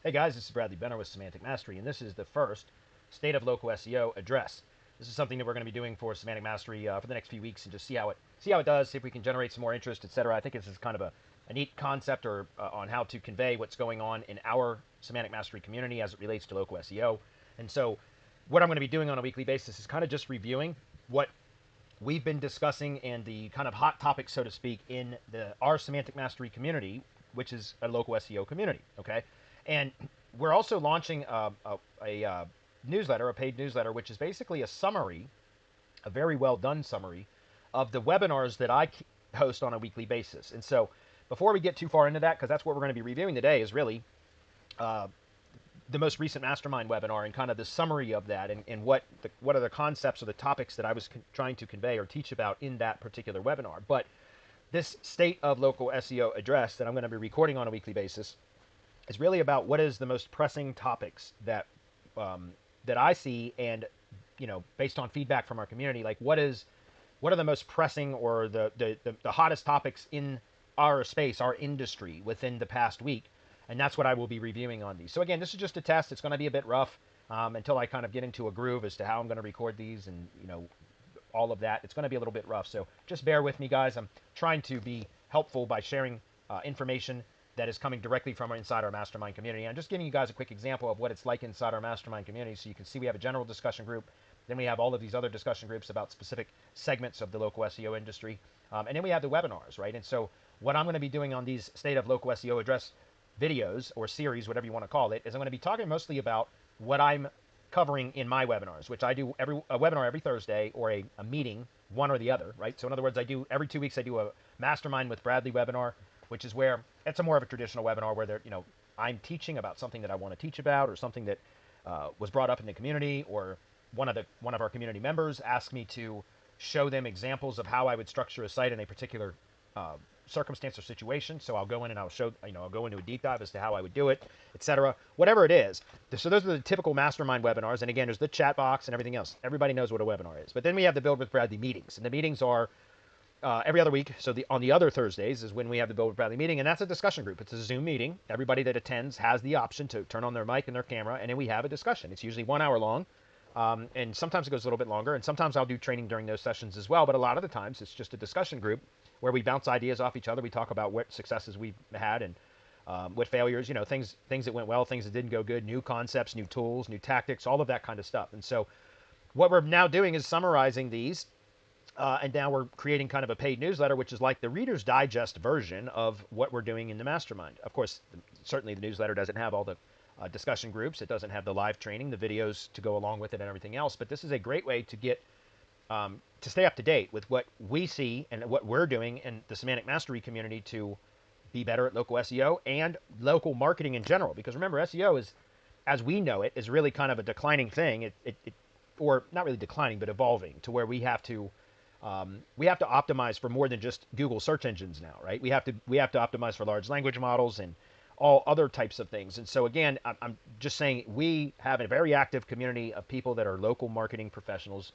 Hey guys, this is Bradley Benner with Semantic Mastery, and this is the first State of Local SEO address. This is something that we're going to be doing for Semantic Mastery for the next few weeks, and just see how it does, see if we can generate some more interest, etc. I think this is kind of a neat concept or on how to convey what's going on in our Semantic Mastery community as it relates to local SEO. And so, what I'm going to be doing on a weekly basis is kind of just reviewing what we've been discussing and the kind of hot topics, so to speak, in our Semantic Mastery community, which is a local SEO community. Okay, and we're also launching a newsletter, a paid newsletter, which is basically a summary, a very well done summary of the webinars that I host on a weekly basis. And so, before we get too far into that, because that's what we're going to be reviewing today, is really uh, the most recent Mastermind webinar and kind of the summary of that, and what are the concepts or the topics that I was trying to convey or teach about in that particular webinar. But this State of Local SEO address that I'm going to be recording on a weekly basis is really about what is the most pressing topics that I see, and based on feedback from our community, like what are the most pressing or the hottest topics in our space, our industry within the past week. And that's what I will be reviewing on these. So again, this is just a test. It's going to be a bit rough until I kind of get into a groove as to how I'm going to record these, and all of that. It's going to be a little bit rough, so just bear with me, guys. I'm trying to be helpful by sharing information that is coming directly from inside our Mastermind community. I'm just giving you guys a quick example of what it's like inside our Mastermind community, so you can see we have a general discussion group. Then we have all of these other discussion groups about specific segments of the local SEO industry. And then we have the webinars, right? And so what I'm going to be doing on these State of Local SEO address videos or series, whatever you want to call it, is I'm going to be talking mostly about what I'm covering in my webinars, which I do a webinar every Thursday, or a meeting, one or the other, right? So in other words, I do every 2 weeks, I do a Mastermind with Bradley webinar, which is where it's a more of a traditional webinar where I'm teaching about something that I want to teach about, or something that was brought up in the community, or one of our community members asked me to show them examples of how I would structure a site in a particular uh, circumstance or situation. So I'll go in and I'll go into a deep dive as to how I would do it, etc. Whatever it is. So those are the typical Mastermind webinars. And again, there's the chat box and everything else. Everybody knows what a webinar is. But then we have the Build with Bradley meetings, and the meetings are every other week. So on the other Thursdays is when we have the Build with Bradley meeting, and that's a discussion group. It's a Zoom meeting. Everybody that attends has the option to turn on their mic and their camera, and then we have a discussion. It's usually 1 hour long. And sometimes it goes a little bit longer, and sometimes I'll do training during those sessions as well. But a lot of the times it's just a discussion group where we bounce ideas off each other. We talk about what successes we've had, and what failures, things that went well, things that didn't go good, new concepts, new tools, new tactics, all of that kind of stuff. And so what we're now doing is summarizing these, and now we're creating kind of a paid newsletter, which is like the Reader's Digest version of what we're doing in the Mastermind. Of course, certainly the newsletter doesn't have all the discussion groups. It doesn't have the live training, the videos to go along with it, and everything else. But this is a great way to get to stay up to date with what we see and what we're doing in the Semantic Mastery community to be better at local SEO and local marketing in general. Because remember, SEO is, as we know it, is really kind of a declining thing. Or not really declining, but evolving to where we have to optimize for more than just Google search engines now, right? We have to optimize for large language models and all other types of things. And so again, I'm just saying we have a very active community of people that are local marketing professionals,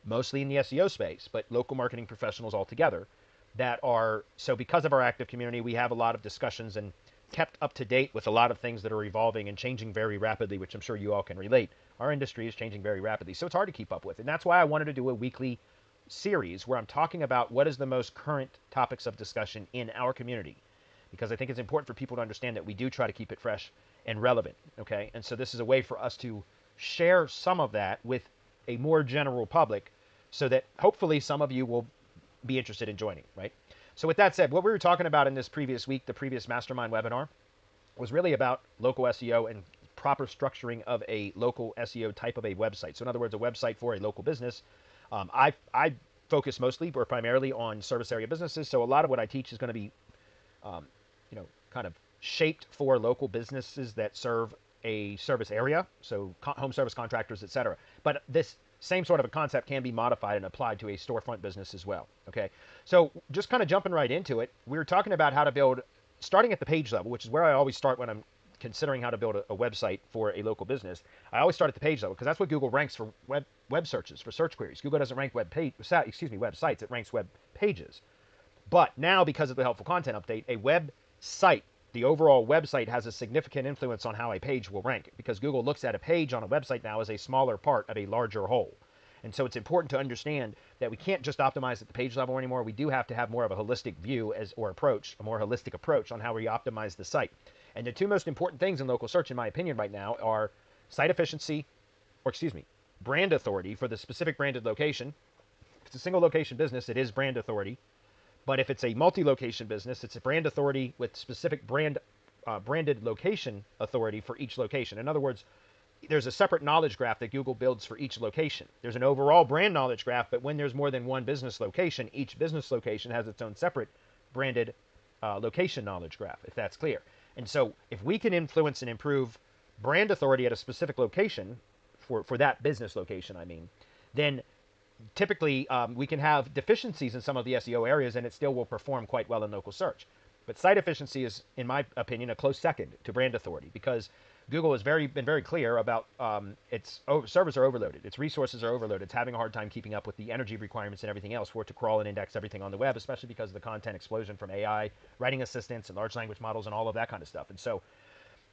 mostly in the SEO space, but local marketing professionals altogether that are, so because of our active community, we have a lot of discussions and kept up to date with a lot of things that are evolving and changing very rapidly, which I'm sure you all can relate. Our industry is changing very rapidly, so it's hard to keep up with. And that's why I wanted to do a weekly series where I'm talking about what is the most current topics of discussion in our community, because I think it's important for people to understand that we do try to keep it fresh and relevant, okay? And so this is a way for us to share some of that with a more general public, so that hopefully some of you will be interested in joining, right? So with that said, what we were talking about in this previous week, the previous Mastermind webinar, was really about local SEO and proper structuring of a local SEO type of a website. So in other words, a website for a local business. I focus mostly or primarily on service area businesses. So a lot of what I teach is going to be um, kind of shaped for local businesses that serve a service area, so home service contractors, etc. But this same sort of a concept can be modified and applied to a storefront business as well. Okay, so just kind of jumping right into it, we were talking about how to build, starting at the page level, which is where I always start when I'm considering how to build a website for a local business. I always start at the page level because that's what Google ranks for web searches, for search queries. Google doesn't rank websites, it ranks web pages. But now, because of the helpful content update, a website the overall website has a significant influence on how a page will rank, because Google looks at a page on a website now as a smaller part of a larger whole. And so it's important to understand that we can't just optimize at the page level anymore. We do have to have more of a holistic view or approach, a more holistic approach on how we optimize the site. And the two most important things in local search, in my opinion, right now are site efficiency, or excuse me, brand authority for the specific branded location. If it's a single location business, it is brand authority. But if it's a multi-location business, it's a brand authority with specific branded location authority for each location. In other words, there's a separate knowledge graph that Google builds for each location. There's an overall brand knowledge graph, but when there's more than one business location, each business location has its own separate branded location knowledge graph, if that's clear. And so if we can influence and improve brand authority at a specific location, for that business location, I mean, then typically we can have deficiencies in some of the SEO areas and it still will perform quite well in local search. But site efficiency is, in my opinion, a close second to brand authority, because Google has been very clear about its servers are overloaded, its resources are overloaded, it's having a hard time keeping up with the energy requirements and everything else for it to crawl and index everything on the web, especially because of the content explosion from AI, writing assistants, and large language models, and all of that kind of stuff. And so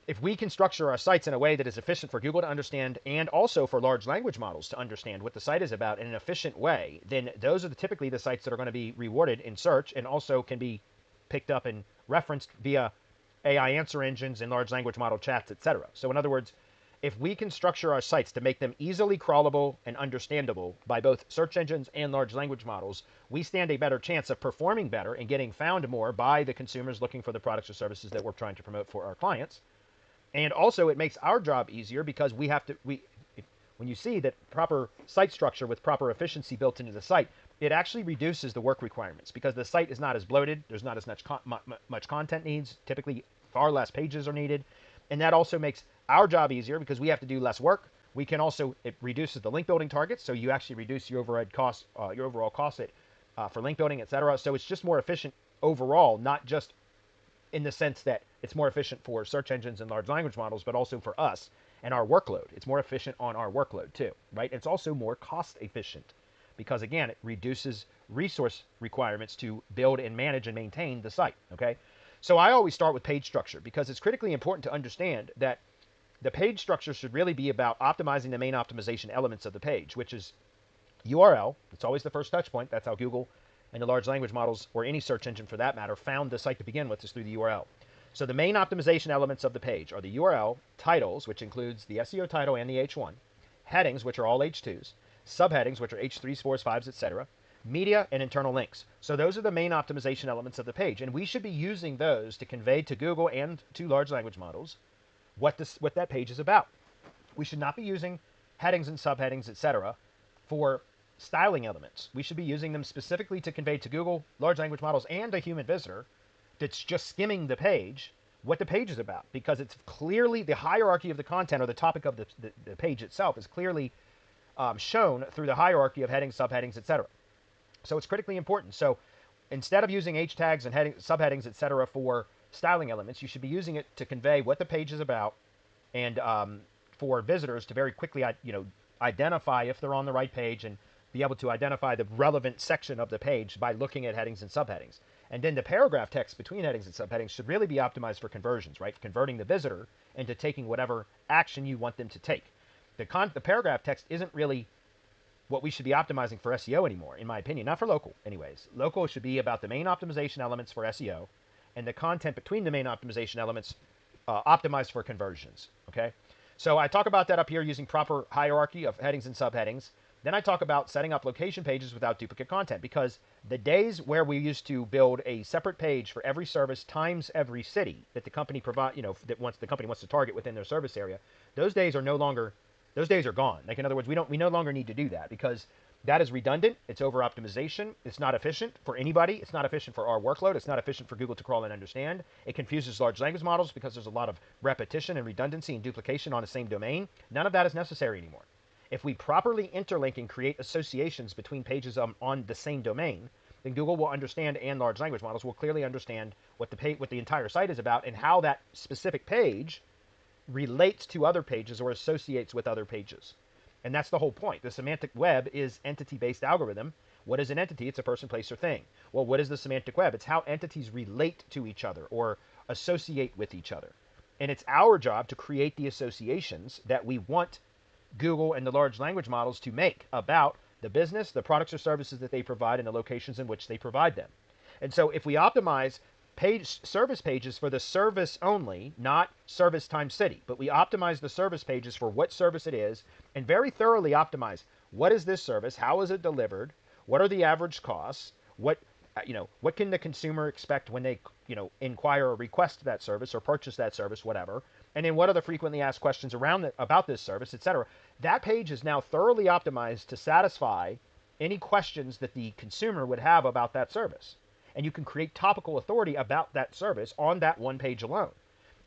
if we can structure our sites in a way that is efficient for Google to understand, and also for large language models to understand what the site is about in an efficient way, then those are typically the sites that are going to be rewarded in search, and also can be picked up and referenced via AI answer engines and large language model chats, etc. So in other words, if we can structure our sites to make them easily crawlable and understandable by both search engines and large language models, we stand a better chance of performing better and getting found more by the consumers looking for the products or services that we're trying to promote for our clients. And also, it makes our job easier, because when you see that proper site structure with proper efficiency built into the site, it actually reduces the work requirements, because the site is not as bloated, there's not as much content needs, typically far less pages are needed, and that also makes our job easier because we have to do less work. We can also, it reduces the link building targets, so you actually reduce your overall cost for link building, etc. So it's just more efficient overall, not just in the sense that it's more efficient for search engines and large language models, but also for us and our workload. It's more efficient on our workload too, right? It's also more cost efficient because, again, it reduces resource requirements to build and manage and maintain the site, okay? So I always start with page structure, because it's critically important to understand that the page structure should really be about optimizing the main optimization elements of the page, which is URL. It's always the first touch point. That's how Google and the large language models, or any search engine for that matter, found the site to begin with, is through the URL. So the main optimization elements of the page are the URL, titles, which includes the SEO title and the H1, headings, which are all H2s, subheadings, which are H3s, 4s, 5s, etc., media, and internal links. So those are the main optimization elements of the page, and we should be using those to convey to Google and to large language models what that page is about. We should not be using headings and subheadings, etc., for styling elements. We should be using them specifically to convey to Google, large language models, and a human visitor that's just skimming the page what the page is about, because it's clearly the hierarchy of the content, or the topic of the page itself is clearly shown through the hierarchy of headings, subheadings, etc. So it's critically important. So instead of using H tags and subheadings, etc., for styling elements, you should be using it to convey what the page is about, and for visitors to very quickly identify if they're on the right page, and be able to identify the relevant section of the page by looking at headings and subheadings. And then the paragraph text between headings and subheadings should really be optimized for conversions, right? Converting the visitor into taking whatever action you want them to take. The paragraph text isn't really what we should be optimizing for SEO anymore, in my opinion. Not for local, anyways. Local should be about the main optimization elements for SEO, and the content between the main optimization elements optimized for conversions, okay? So I talk about that up here using proper hierarchy of headings and subheadings. Then I talk about setting up location pages without duplicate content, because the days where we used to build a separate page for every service times every city that the company the company wants to target within their service area, those days are gone. Like, in other words, we no longer need to do that, because that is redundant. It's over optimization. It's not efficient for anybody. It's not efficient for our workload. It's not efficient for Google to crawl and understand. It confuses large language models because there's a lot of repetition and redundancy and duplication on the same domain. None of that is necessary anymore. If we properly interlink and create associations between pages on the same domain, then Google will understand, and large language models will clearly understand what the entire site is about, and how that specific page relates to other pages or associates with other pages. And that's the whole point. The semantic web is entity-based algorithm. What is an entity? It's a person, place, or thing. Well, what is the semantic web? It's how entities relate to each other, or associate with each other. And it's our job to create the associations that we want Google and the large language models to make about the business, the products or services that they provide, and the locations in which they provide them. And so if we optimize service pages for the service only, not service times city, but we optimize the service pages for what service it is, and very thoroughly optimize what is this service, how is it delivered, what are the average costs, what can the consumer expect when they inquire or request that service or purchase that service, whatever, and then what are the frequently asked questions about this service, etc. That page is now thoroughly optimized to satisfy any questions that the consumer would have about that service. And you can create topical authority about that service on that one page alone.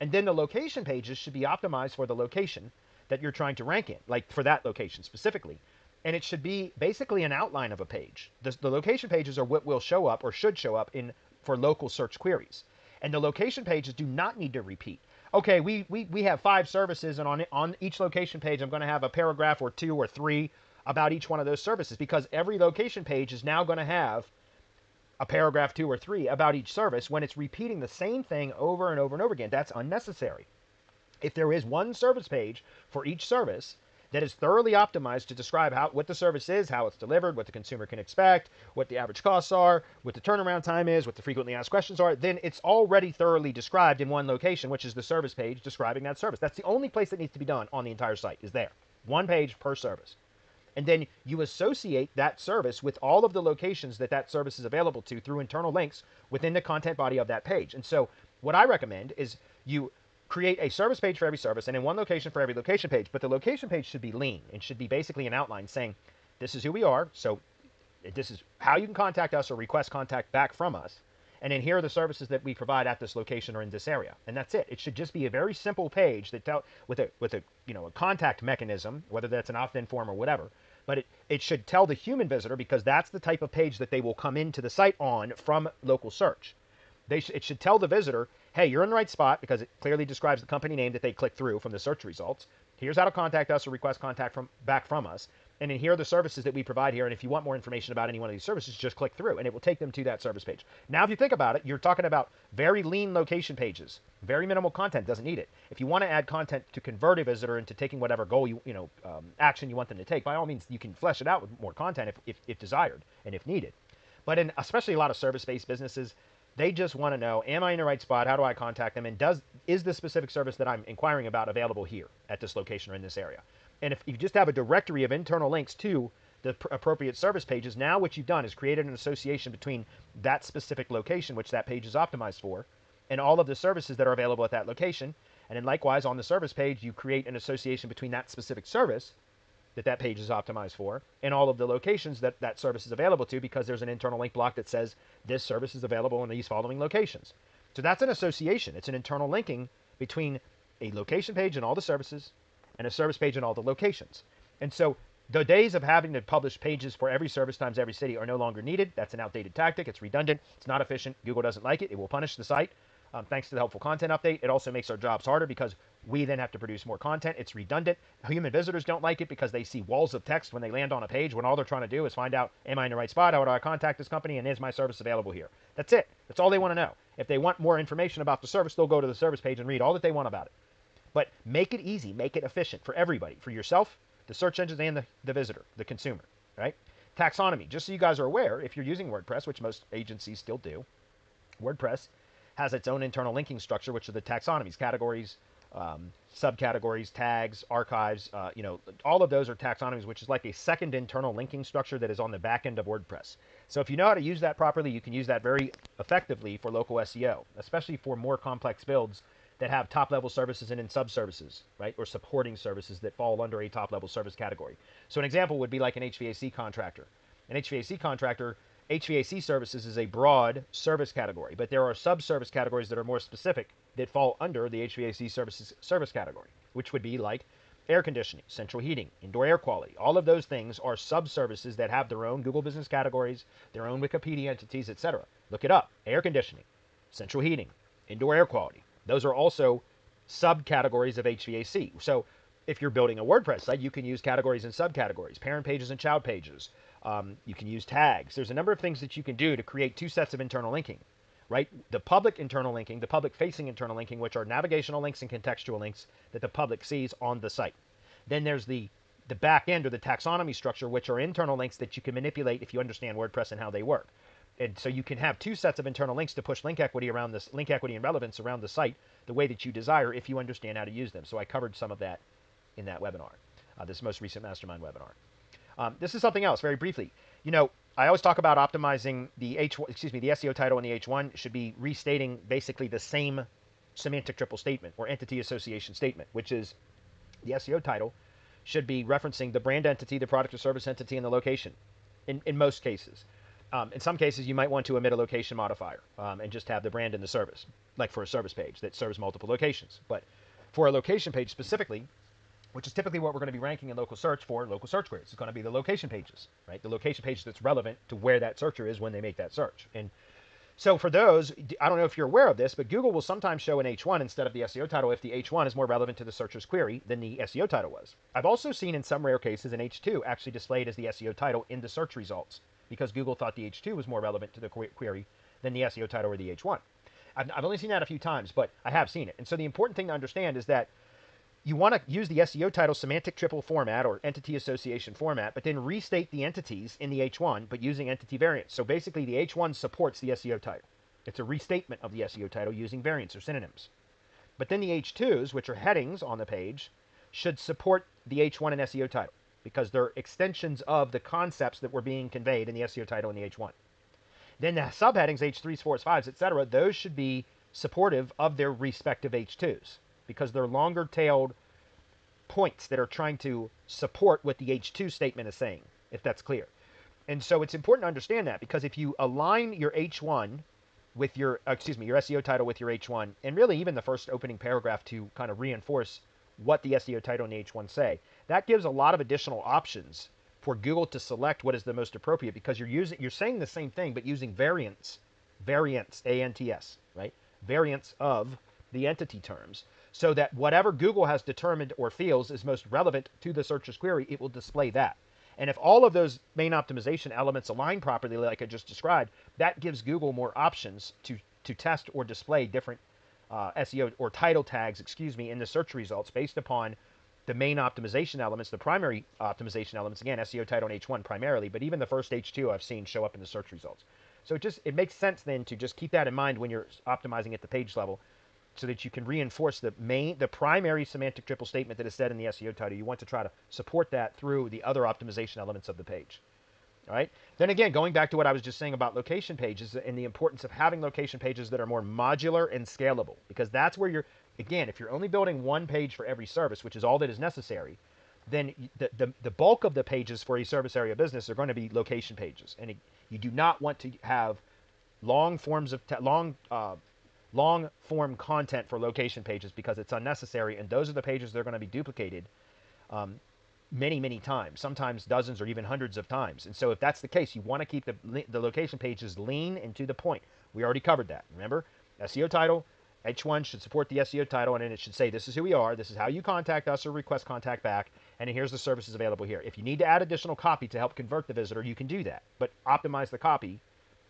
And then the location pages should be optimized for the location that you're trying to rank in, like for that location specifically. And it should be basically an outline of a page. The location pages are what will show up or should show up for local search queries. And the location pages do not need to repeat. Okay, we have 5 services, and on each location page, I'm going to have a paragraph or 2 or 3 about each one of those services, because every location page is now going to have a paragraph 2 or 3 about each service when it's repeating the same thing over and over and over again. That's unnecessary. If there is one service page for each service that is thoroughly optimized to describe what the service is, how it's delivered, what the consumer can expect, what the average costs are, what the turnaround time is, what the frequently asked questions are, then it's already thoroughly described in one location, which is the service page describing that service. That's the only place that needs to be done on the entire site, is there. One page per service. And then you associate that service with all of the locations that service is available to through internal links within the content body of that page. And so what I recommend is you create a service page for every service and then one location for every location page. But the location page should be lean and should be basically an outline saying, this is who we are, so this is how you can contact us or request contact back from us. And then here are the services that we provide at this location or in this area. And that's it. It should just be a very simple page that with a contact mechanism, whether that's an opt-in form or whatever. But it should tell the human visitor, because that's the type of page that they will come into the site on from local search. It should tell the visitor, hey, you're in the right spot, because it clearly describes the company name that they click through from the search results. Here's how to contact us or request contact back from us. And then here are the services that we provide here. And if you want more information about any one of these services, just click through and it will take them to that service page. Now, if you think about it, you're talking about very lean location pages, very minimal content, doesn't need it. If you want to add content to convert a visitor into taking whatever goal action you want them to take, by all means, you can flesh it out with more content if desired and if needed. But in especially a lot of service-based businesses, they just want to know, am I in the right spot? How do I contact them? And is the specific service that I'm inquiring about available here at this location or in this area? And if you just have a directory of internal links to the appropriate service pages, now what you've done is created an association between that specific location, which that page is optimized for, and all of the services that are available at that location. And then likewise, on the service page, you create an association between that specific service that page is optimized for and all of the locations that service is available to, because there's an internal link block that says this service is available in these following locations. So that's an association. It's an internal linking between a location page and all the services and a service page and all the locations. And so the days of having to publish pages for every service times every city are no longer needed. That's an outdated tactic. It's redundant. It's not efficient. Google doesn't like it. It will punish the site. Thanks to the helpful content update, it also makes our jobs harder because we then have to produce more content. It's redundant. Human visitors don't like it because they see walls of text when they land on a page when all they're trying to do is find out, am I in the right spot? How do I contact this company? And is my service available here? That's it. That's all they want to know. If they want more information about the service, they'll go to the service page and read all that they want about it. But make it easy, make it efficient for everybody, for yourself, the search engines, and the visitor, the consumer, right? Taxonomy, just so you guys are aware, if you're using WordPress, which most agencies still do, WordPress has its own internal linking structure, which are the taxonomies, categories, subcategories, tags, archives, all of those are taxonomies, which is like a second internal linking structure that is on the back end of WordPress. So if you know how to use that properly, you can use that very effectively for local SEO, especially for more complex builds that have top-level services and then sub-services, right, or supporting services that fall under a top-level service category. So an example would be like an HVAC contractor. An HVAC contractor, HVAC services is a broad service category, but there are sub-service categories that are more specific that fall under the HVAC service category, which would be like air conditioning, central heating, indoor air quality. All of those things are sub-services that have their own Google business categories, their own Wikipedia entities, etc. Look it up. Air conditioning, central heating, indoor air quality. Those are also subcategories of HVAC. So if you're building a WordPress site, you can use categories and subcategories, parent pages and child pages. You can use tags. There's a number of things that you can do to create two sets of internal linking, right? The public internal linking, the public facing internal linking, which are navigational links and contextual links that the public sees on the site. Then there's the back end or the taxonomy structure, which are internal links that you can manipulate if you understand WordPress and how they work. And so you can have two sets of internal links to push link equity around this, link equity and relevance around the site the way that you desire if you understand how to use them. So I covered some of that in that webinar, this most recent Mastermind webinar. This is something else very briefly. I always talk about optimizing the the SEO title and the H1 should be restating basically the same semantic triple statement or entity association statement, which is the SEO title should be referencing the brand entity, the product or service entity, and the location in most cases. In some cases, you might want to omit a location modifier and just have the brand and the service, like for a service page that serves multiple locations. But for a location page specifically, which is typically what we're going to be ranking in local search for local search queries, it's going to be the location pages, right? The location page that's relevant to where that searcher is when they make that search. And so for those, I don't know if you're aware of this, but Google will sometimes show an H1 instead of the SEO title if the H1 is more relevant to the searcher's query than the SEO title was. I've also seen in some rare cases an H2 actually displayed as the SEO title in the search results because Google thought the H2 was more relevant to the query than the SEO title or the H1. I've only seen that a few times, but I have seen it. And so the important thing to understand is that you want to use the SEO title semantic triple format or entity association format, but then restate the entities in the H1, but using entity variants. So basically the H1 supports the SEO title. It's a restatement of the SEO title using variants or synonyms. But then the H2s, which are headings on the page, should support the H1 and SEO title because they're extensions of the concepts that were being conveyed in the SEO title and the H1. Then the subheadings, H3s, 4s, 5s, etc., those should be supportive of their respective H2s because they're longer-tailed points that are trying to support what the H2 statement is saying, if that's clear. And so it's important to understand that because if you align your H1 with your SEO title with your H1, and really even the first opening paragraph to kind of reinforce what the SEO title and the H1 say, that gives a lot of additional options for Google to select what is the most appropriate because you're saying the same thing but using variants, ANTS, right? Variants of the entity terms, so that whatever Google has determined or feels is most relevant to the searcher's query, it will display that. And if all of those main optimization elements align properly, like I just described, that gives Google more options to test or display different SEO or title tags, in the search results based upon the main optimization elements, the primary optimization elements, again, SEO title and H1 primarily, but even the first H2 I've seen show up in the search results. So it makes sense then to just keep that in mind when you're optimizing at the page level, so that you can reinforce the primary semantic triple statement that is said in the SEO title. You want to try to support that through the other optimization elements of the page. All right. Then again, going back to what I was just saying about location pages and the importance of having location pages that are more modular and scalable, because that's where if you're only building one page for every service, which is all that is necessary, then the bulk of the pages for a service area business are going to be location pages. And you do not want to have long forms of long form content for location pages because it's unnecessary, and those are the pages that are going to be duplicated many times, sometimes dozens or even hundreds of times. And so if that's the case, you want to keep the location pages lean and to the point. We already covered that. Remember, SEO title, H1 should support the SEO title, and then it should say this is who we are, this is how you contact us or request contact back, and here's the services available here. If you need to add additional copy to help convert the visitor, you can do that, but optimize the copy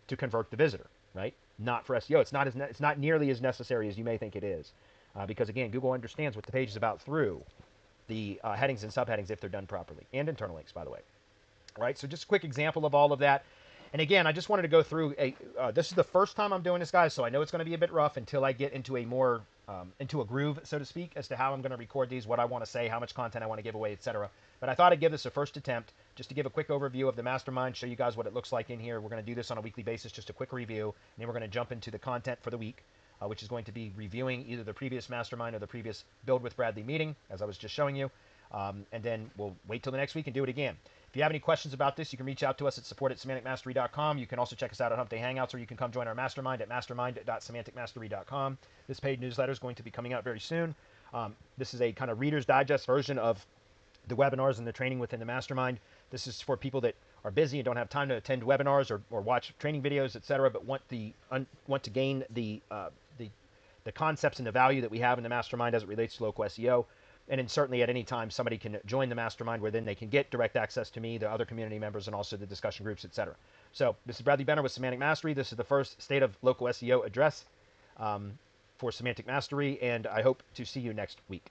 to convert the visitor, right? Not for SEO. It's not nearly as necessary as you may think it is, because again, Google understands what the page is about through the headings and subheadings if they're done properly, and internal links, by the way. All right, so just a quick example of all of that. And again, I just wanted to go through this is the first time I'm doing this, guys, so I know it's going to be a bit rough until I get into a more into a groove, so to speak, as to how I'm going to record these, what I want to say, how much content I want to give away, etc. But I thought I'd give this a first attempt just to give a quick overview of the Mastermind, show you guys what it looks like in here. We're going to do this on a weekly basis, just a quick review, and then we're going to jump into the content for the week, which is going to be reviewing either the previous Mastermind or the previous Build with Bradley meeting, as I was just showing you. And then we'll wait till the next week and do it again. If you have any questions about this, you can reach out to us at support@semanticmastery.com. You can also check us out at Hump Day Hangouts, or you can come join our Mastermind at mastermind.semanticmastery.com. This paid newsletter is going to be coming out very soon. This is a kind of Reader's Digest version of the webinars and the training within the Mastermind. This is for people that are busy and don't have time to attend webinars or watch training videos, etc., but want to gain the concepts and the value that we have in the Mastermind as it relates to local SEO. And then certainly at any time, somebody can join the Mastermind where then they can get direct access to me, the other community members, and also the discussion groups, etc. So this is Bradley Benner with Semantic Mastery. This is the first State of Local SEO address for Semantic Mastery, and I hope to see you next week.